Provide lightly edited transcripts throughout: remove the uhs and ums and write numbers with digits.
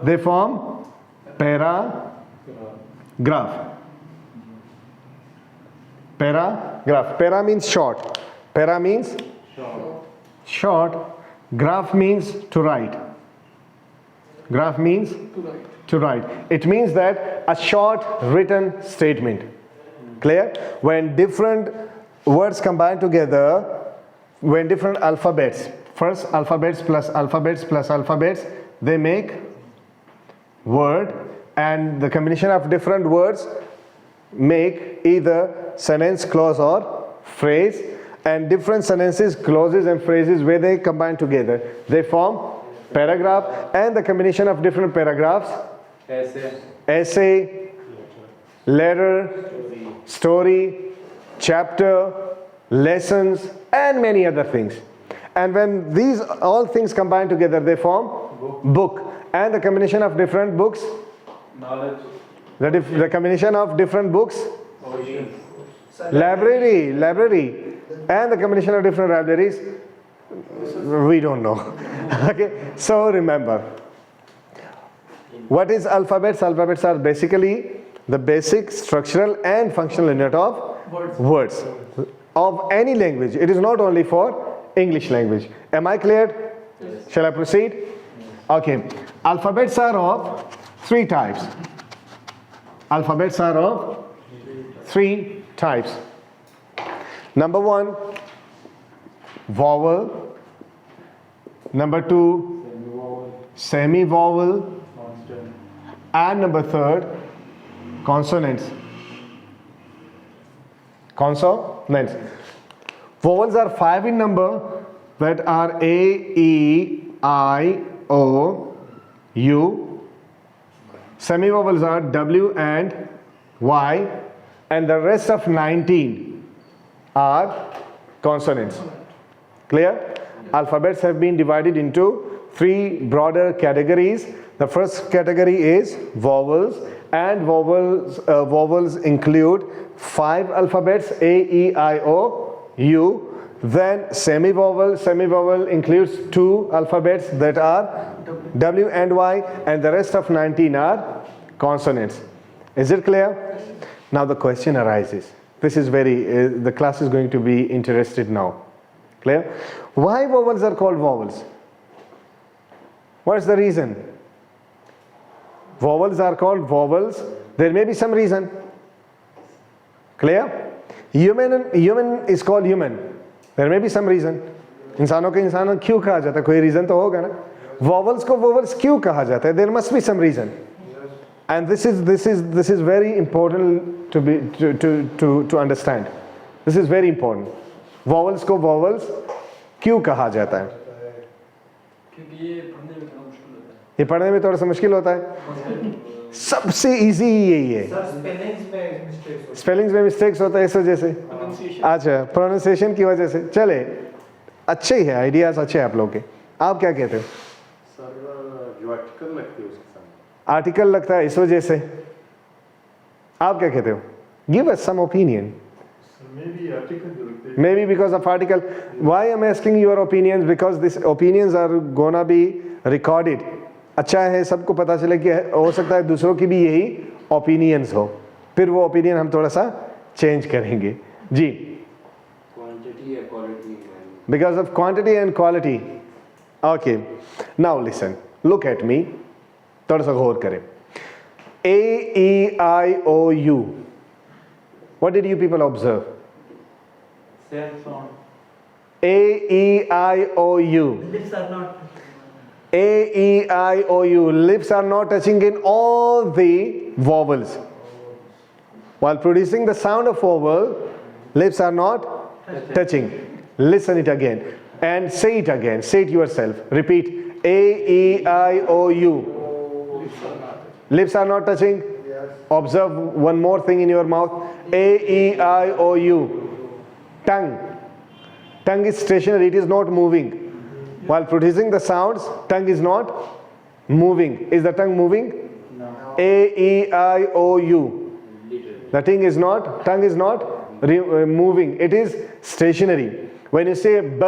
they form paragraph. Paragraph. Para means short. Para means short. Graph means to write. Graph means to write. It means that a short written statement. Clear? When different words combine together, when different alphabets, first alphabets plus alphabets plus alphabets, they make word, and the combination of different words make either sentence, clause or phrase, and different sentences, clauses and phrases, where they combine together, they form paragraph. And the combination of different paragraphs, essay, letter, story, chapter, lessons, and many other things. And when these all things combine together, they form book. And the combination of different books, knowledge. The combination of different books, library. And the combination of different libraries, we don't know. Okay, so remember, what is alphabets? Alphabets are basically the basic structural and functional unit of words of any language. It is not only for English language. Am I clear? Yes. Shall I proceed? Okay. Alphabets are of three types. Alphabets are of three types. Number one, vowel. Number two, semi-vowel. And number third, consonants. Consonants. Vowels are 5 in number, that are A, E, I, O, U. Semi-vowels are W and Y, and the rest of 19 are consonants. Clear? Alphabets have been divided into three broader categories. The first category is vowels, and vowels include 5 alphabets: A, E, I, O, U. Then semi-vowel includes 2 alphabets, that are W and Y, and the rest of 19 are consonants. Is it clear? Now the question arises. This is the class is going to be interested now. Clear? Why vowels are called vowels? What is the reason? Vowels are called vowels. There may be some reason. Clear? Human is called human. There may be some reason. इंसानों को इंसान क्यों कहा जाता है? कोई reason तो होगा ना. Vowels को vowels क्यों कहा जाता है? There must be some reason. And this is very important to understand. This is very important. Vowels को vowels क्यों कहा जाता है? क्योंकि ये पढ़ने में थोड़ा सा मुश्किल होता है. सबसे इजी यही है. स्पेलिंग्स में मिस्टेक्स होता है इस वजह से. अच्छा, प्रोनाउंसिएशन की वजह से. चले, अच्छे ही है, आइडियाज अच्छे हैं आप लोग के. आप क्या कहते हो? सर, जो आर्टिकल लगती है उसके सामने. आर्टिकल लगता है इस वजह से. आप क्या कहते हो? Give us some opinion. Maybe because of article. Why I'm asking your opinions? Because these opinions are gonna be recorded. अच्छा है सबको पता चले कि हो सकता है दूसरों की भी यही opinions हो. फिर वो opinion हम थोड़ा सा change करेंगे. जी. Quantity and quality. Because of quantity and quality. Okay. Now listen. Look at me. थोड़ा सा गौर करें. A, E, I, O, U. What did you people observe? same sound. A, E, I, O, U. Lips are not. A, E, I, O, U. Lips are not touching in all the vowels. While producing the sound of vowel, lips are not touching. Listen it again and say it again. Say it yourself. Repeat. A, E, I, O, U. Lips are not touching. Observe one more thing in your mouth. A, E, I, O, U. Tongue. Tongue is stationary. It is not moving. While producing the sounds, tongue is not moving. Is the tongue moving? No. A, E, I, O, U. The tongue is not moving. It is stationary. When you say B,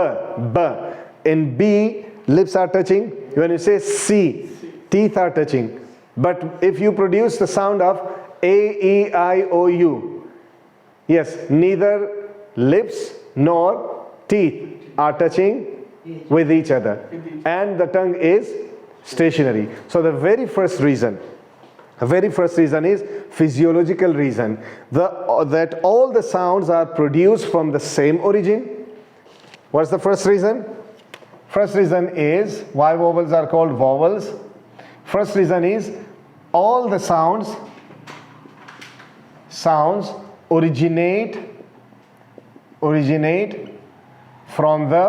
in B, lips are touching. When you say C, teeth are touching. But if you produce the sound of A, E, I, O, U, yes, neither lips nor teeth are touching with each other. And the tongue is stationary. So the very first reason is physiological reason. That all the sounds are produced from the same origin. What's the first reason? First reason is why vowels are called vowels. First reason is all the sounds originate from the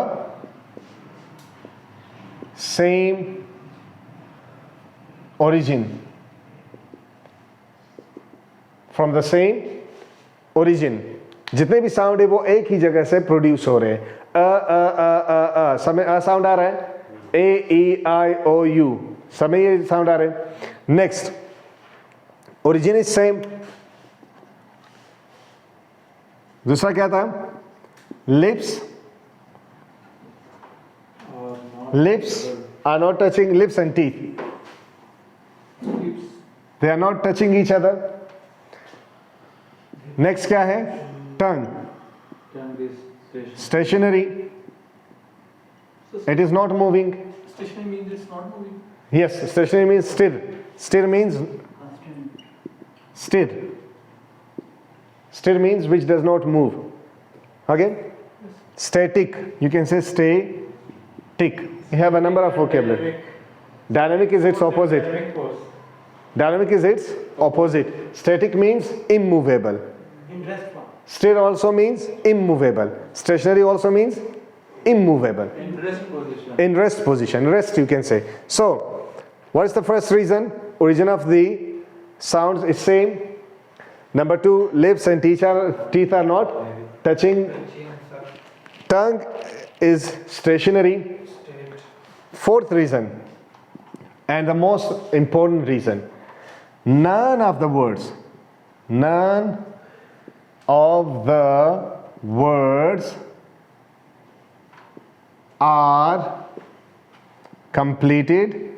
same origin. From the same origin. जितने भी sound है वो एक ही जगह से produce हो रहे हैं. समय अ साउंड आ रहा है. A, E, I, O, U. समय ये साउंड आ रहे हैं. Next, origin is same. दूसरा क्या था? Lips are not touching, lips and teeth. They are not touching each other. Next क्या है? Tongue. Tongue is Stationary. It is not moving. stationary means it's not moving. Yes, stationary means still. Still means still. Still means which does not move. Okay? Static. You can say stay. Tick. You have a number of vocabulary. Dynamic is its opposite. Dynamic force. Dynamic is its opposite. Static means immovable. In rest form. Still also means immovable. Stationary also means immovable. In rest position. In rest position. Rest you can say. So, what is the first reason? Origin of the sounds is same. Number two, lips and teeth are not touching. Tongue is stationary. Fourth reason, and the most important reason, none of the words are completed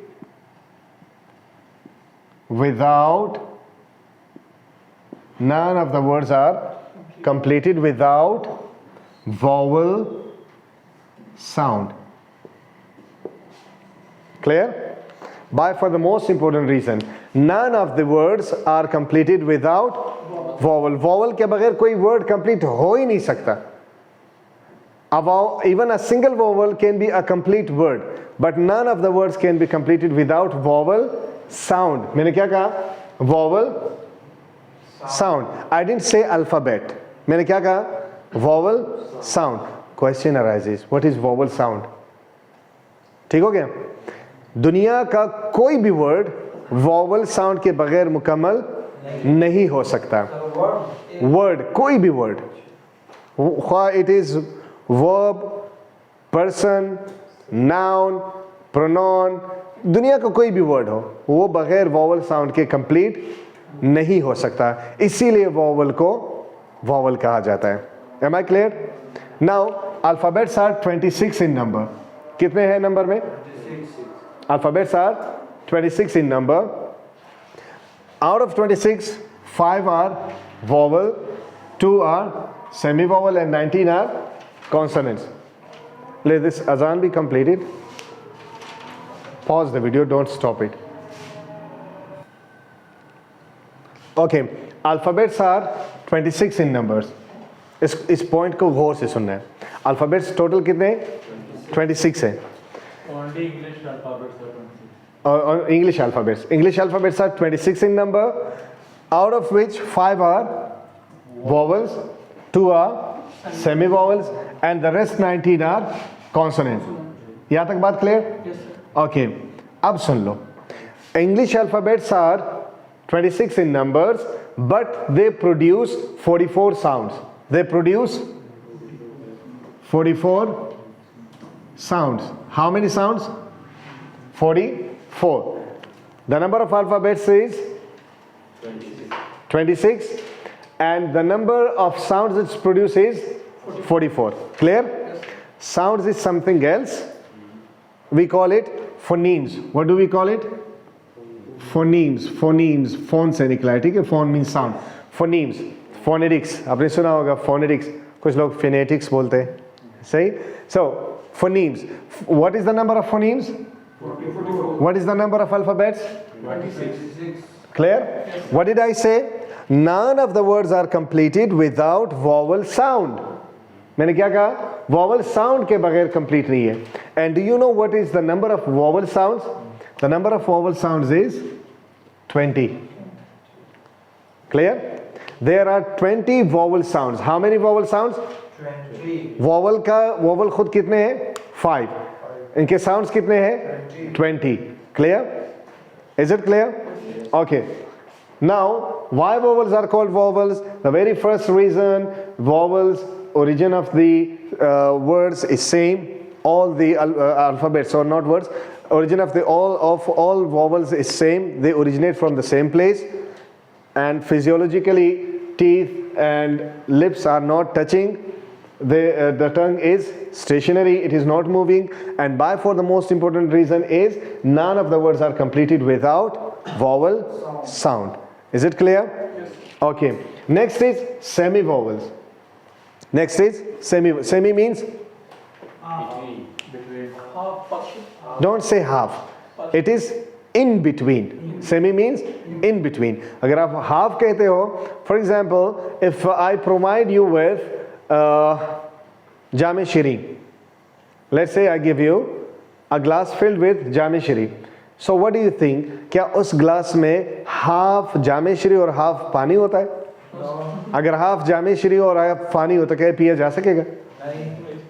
without vowel sound. Clear? By for the most important reason, none of the words are completed without vowel. Vowel के बगैर कोई word complete हो ही नहीं सकता. Even a single vowel can be a complete word, but none of the words can be completed without vowel sound. मैंने क्या कहा? Vowel sound. I didn't say alphabet. मैंने क्या कहा? Vowel sound. Question arises, what is vowel sound? ठीक हो गया? दुनिया का कोई भी वर्ड वॉवल साउंड के बगैर मुकम्मल नहीं हो सकता. वर्ड, कोई भी word, it is verb, person, noun, pronoun, दुनिया का कोई भी वर्ड हो, वो बगैर वॉवल साउंड के कंप्लीट नहीं हो सकता. इसीलिए वॉवल को वॉवल कहा जाता है. Am I clear? Now alphabets are 26 in number. कितने हैं नंबर में? Alphabets are 26 in number. Out of 26, 5 are vowel, 2 are semi-vowel and 19 are consonants. Let this azan be completed. Pause the video, don't stop it. Okay, alphabets are 26 in numbers. इस point को गौर से सुनना है. Alphabets total कितने? 26 हैं. Only English alphabets are 26. Or English alphabets. English alphabets are 26 in number, out of which 5 are vowels, 2 are semi-vowels, and the rest 19 are consonants. यहाँ तक बात clear? Yes, sir. Okay. अब सुन लो. English alphabets are 26 in numbers, but they produce 44 sounds. They produce 44 sounds. How many sounds? 44. The number of alphabets is 26, and the number of sounds it produces is 44. Clear? Sounds is something else. We call it phonemes. What do we call it? Phonemes, phonemes phone से निकला है, ठीक है, phone means sound, phonemes, phonetics आपने सुना होगा, phonetics, कुछ लोग फिनेटिक्स बोलते हैं, सही। So phonemes, what is the number of phonemes, what is the number of alphabets, 26. clear? What did I say? None of the words are completed without vowel sound. मैंने क्या कहा, vowel sound के बगैर complete नहीं है। And do you know what is the number of vowel sounds? The number of vowel sounds is 20. Clear? There are 20 vowel sounds. How many vowel sounds? 20. Vowel का vowel खुद कितने हैं? 5. इनके sounds कितने हैं? 20. Clear? Is it clear? Okay. Now, why vowels are called vowels? The very first reason, vowels, origin of the words is same. All the alphabets, or not words, origin of all vowels is same. They originate from the same place, and physiologically, teeth and lips are not touching. The tongue is stationary, it is not moving, and by far the most important reason is none of the words are completed without vowel sound. Is it clear? Yes. Okay. Next is semi-vowels. Next is semi means, Between. Half portion. don't say half. It is in between. Semi means in between. अगर आप half कहते हो, for example, if I provide you with जामे शीरी, let's say I give you a glass filled with जामे शीरी. So what do you think? क्या उस glass में half जामे शीरी और हाफ पानी होता है? अगर हाफ जामे शीरी और हाफ पानी होता क्या पिया जा सकेगा?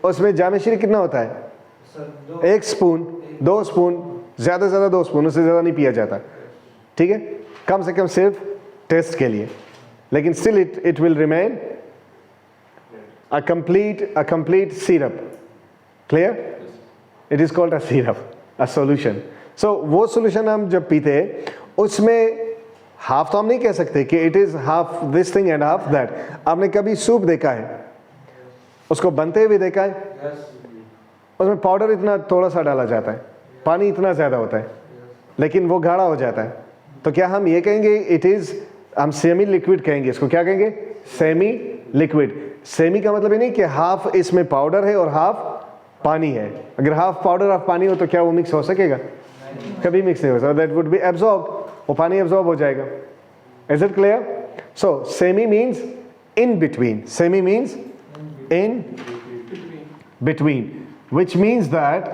उसमें जामे शीरी कितना होता है? 1 स्पून, 2 स्पून, ज़्यादा से ज़्यादा 2 स्पून, उससे ज़्यादा नहीं पिया जाता, ठीक है, कम से कम सिर्फ टेस्ट के लिए, लेकिन still it will remain a complete syrup. Clear? It is called a syrup, a solution. So वो solution हम जब पीते हैं, उसमें हाफ तो हम नहीं कह सकते कि it is half this thing and half that. आपने कभी सूप देखा है, उसको बनते हुए देखा है? उसमें पाउडर इतना थोड़ा सा डाला जाता है, पानी इतना ज़्यादा होता है, लेकिन वो गाढ़ा हो जाता है। तो क्या हम ये कहेंगे it is, हम सेमी लिक्विड कहेंगे इसको, क्या कहेंगे? Semi liquid. सेमी का मतलब ये नहीं कि हाफ इसमें पाउडर है और हाफ पानी है। अगर हाफ पाउडर हाफ पानी हो तो क्या वो मिक्स हो सकेगा? कभी मिक्स नहीं हो सकता। दैट वुड बी एब्जॉर्ब, वो पानी एब्जॉर्ब हो जाएगा। Is it clear? So semi means in between, semi means in between, which means that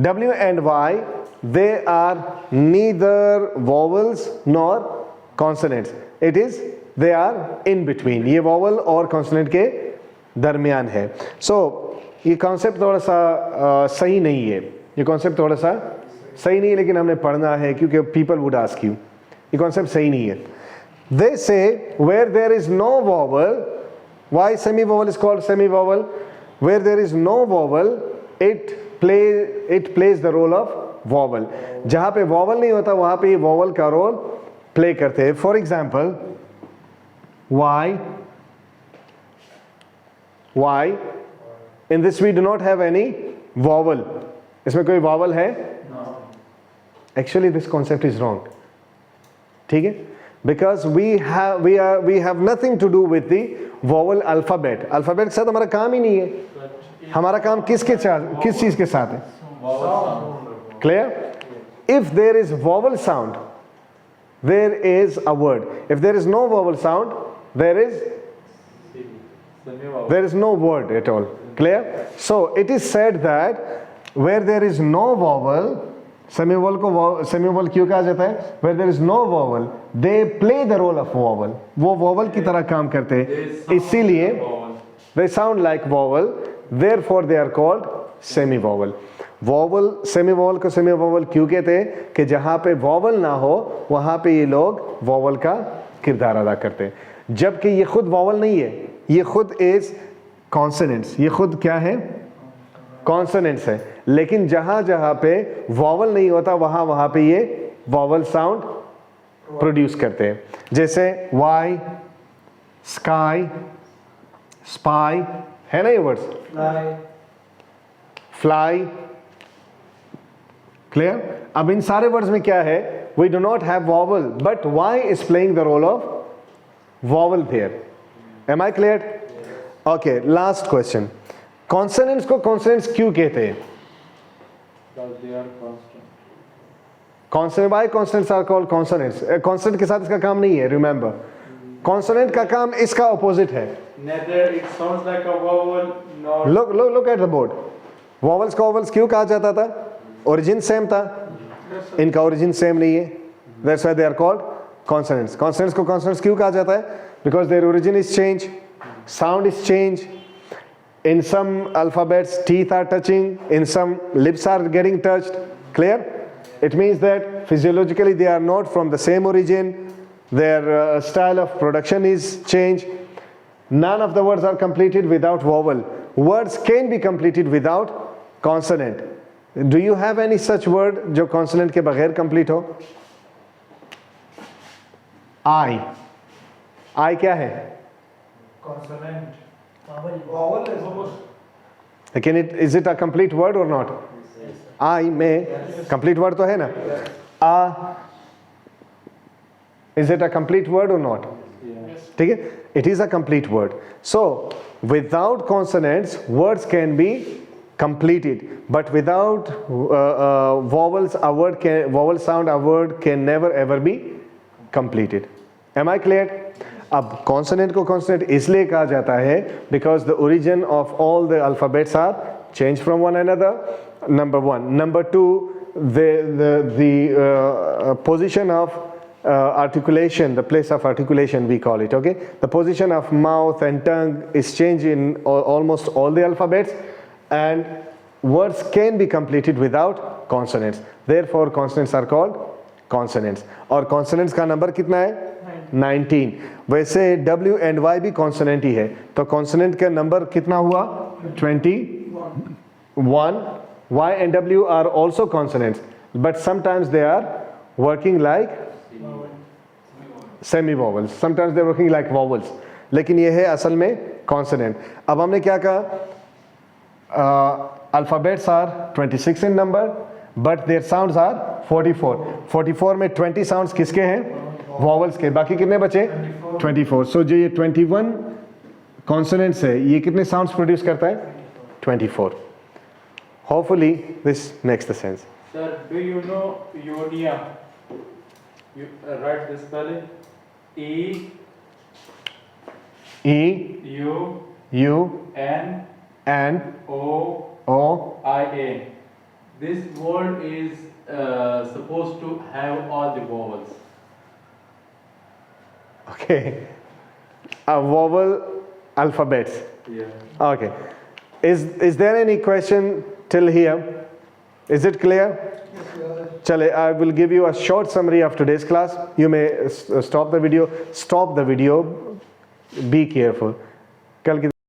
W and Y, they are neither vowels nor consonants. It is, they are in between. ये vowel और consonant के दरमियान है। So ये concept थोड़ा सा सही नहीं है, ये concept थोड़ा सा सही नहीं है, लेकिन हमने पढ़ना है क्योंकि people would ask you, ये concept सही नहीं है। They say where there is no vowel, why semi-vowel is called semi-vowel? Where there is no vowel, it plays the role of vowel. जहाँ पे vowel नहीं होता वहाँ पे ये vowel का रोल प्ले करते हैं। For example Y, in this we do not have any vowel. इसमें कोई vowel है? Actually this concept is wrong. ठीक है? Because we have nothing to do with the vowel alphabet. Alphabet के साथ हमारा काम ही नहीं है। हमारा काम किस चीज के साथ है? Clear? If there is vowel sound, there is a word. If there is no vowel sound, there is no word at all. Clear? So it is said that where there is no vowel, semi-vowel क्यों कहा जाता है? Where there is no vowel, they play the role of vowel. वो vowel की तरह काम करते हैं, इसीलिए they sound like vowel, therefore they are called semi-vowel. vowel, semi-vowel को semi-vowel क्यों कहते हैं? कि जहाँ पे vowel ना हो वहाँ पे ये लोग vowel का किरदार अदा करते हैं, जबकि ये खुद vowel नहीं है, ये खुद is consonants, ये खुद क्या है? consonants है, लेकिन जहाँ जहाँ पे vowel नहीं होता वहाँ पे ये vowel sound प्रोड्यूस करते हैं। जैसे y, sky, spy, है ना ये वर्ड्स? फ्लाई। क्लियर? अब इन सारे वर्ड्स में क्या है? we do not have vowel, but Y is playing the role of vowel there. Am I clear? Okay, last question. Consonants को consonants क्यों कहते हैं? Because they are constant. Consonant, why consonants are called consonants? Consonant के साथ इसका काम नहीं है, remember. Consonant का काम इसका opposite है. Neither it sounds like a vowel nor. Look at the board. Vowels को vowels क्यों कहा जाता था? Origin same था. इनका origin same नहीं है. That's why they are called consonants. Consonants को consonants क्यों कहा जाता है? Because their origin is change, sound is change. In some alphabets, teeth are touching. In some, lips are getting touched. Clear? It means that physiologically they are not from the same origin. Their style of production is changed. None of the words are completed without vowel. Words can be completed without consonant. Do you have any such word जो consonant के बगैर complete हो? I क्या है? Consonant. Vowel is almost. लेकिन is it a complete word or not? I में complete word तो है ना? Is it a complete word or not? Yes. ठीक है? It is a complete word. So without consonants, words can be completed, but without vowels, vowel sound, a word can never ever be completed. Am I clear? अब consonant को consonant इसलिए कहा जाता है because the origin of all the alphabets are changed from one another. Number one. Number two, the position of articulation, the place of articulation we call it, okay? The position of mouth and tongue is changed in almost all the alphabets, and words can be completed without consonants. Therefore, consonants are called consonants. और consonants का number कितना है? 19. वैसे W and Y भी consonant ही है, तो consonant का number कितना हुआ? 21. Y and W are also consonants, but sometimes they are working like semi-vowels. Sometimes they are working like vowels. लेकिन ये है असल में consonant. अब हमने क्या कहा? Alphabets are 26 in number, but their sounds are 44. 44 में 20 sounds किसके हैं? Vowels के. बाकी कितने बचे? 24. So जो ये 21 consonants है, ये कितने sounds produce करता है? 24. Hopefully this makes the sense. Sir, do you know Ionia? You write the spelling. E U N O I A. This word is supposed to have all the vowels. Okay. A vowel alphabets. Yeah. Okay. Is there any question till here? Is it clear? Chale, I will give you a short summary of today's class. You may stop the video. Be careful. कल की